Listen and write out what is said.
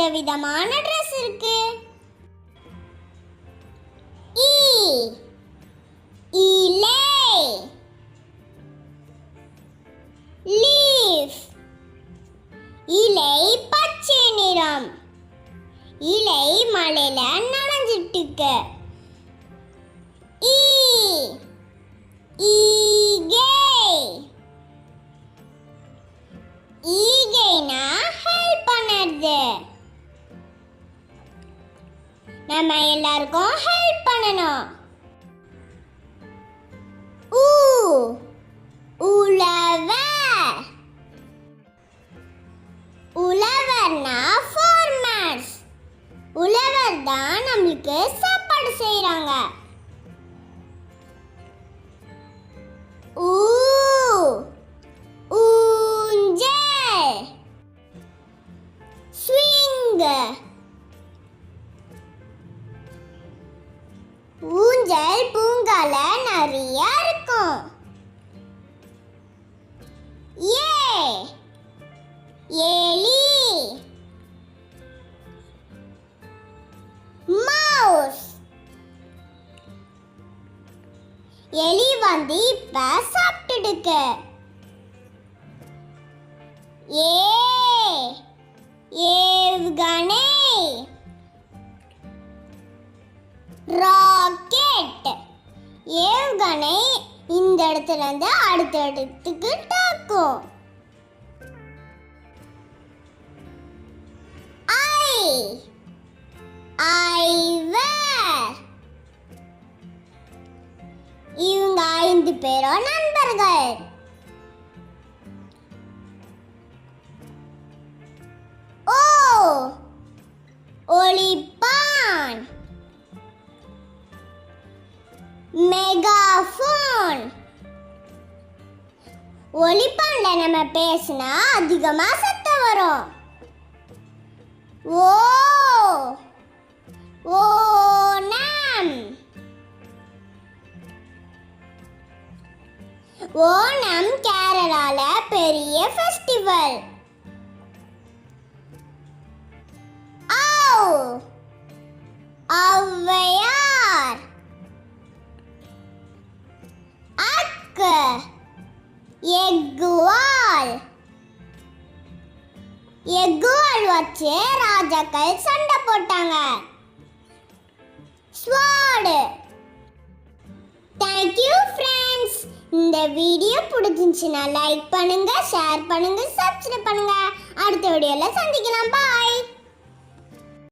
விதவிதமான ட்ரெஸ் இருக்கு. ஈ இலை, லீஃப் இலை பச்சை நிறம், இலை மழையில நனைஞ்சிட்டு இருக்கு. ஈ ஈகை, ஈகைனா ஹெல்ப் பண்ணுறது. நம்ம எல்லாருக்கும் ஹெல்ப் பண்ணணும். ஊ உழவர், உழவர்னா ஃபார்மர்ஸ். உழவர் தான் நம்மளுக்கு சாப்பாடு செய்றாங்க. ஊ ஊஞ்சல், ஸ்விங். ஊஞ்சல் பூங்கால நிறைய இருக்கும். ஏ எலி, மவுஸ். எலி வந்து இப்ப சாப்பிட்டுடுக்கு. ஏ ஏவுகணை, ராக்கெட். ஏவுகணை இந்த இடத்துல இருந்து அடுத்த இடத்துக்கு தாக்கும். ஐ ஐவர், இவங்க 5 பேரும் நண்பர்கள். ஓ ஒலிப்பான், மெகாஃபோன். ஒலிப்பான்ல நம்ம பேசினா அதிகமா சத்தம் வரும். ஓ ஓணம், ஓணம் கேரளால பெரிய ஃபெஸ்டிவல். ஔ ஔவையார், அக்கு எக்குவால். எக்குவால் வச்சு ராஜாக்கள் சண்டை போட்டாங்க. ஸ்வார்டு. Thank you friends. இந்த வீடியோ பிடிச்சிருந்துச்சுன்னா லைக் பண்ணுங்க, ஷேர் பண்ணுங்க, சப்ஸ்கிரைப் பண்ணுங்க. அடுத்த வீடியோல சந்திக்கலாம். பாய்.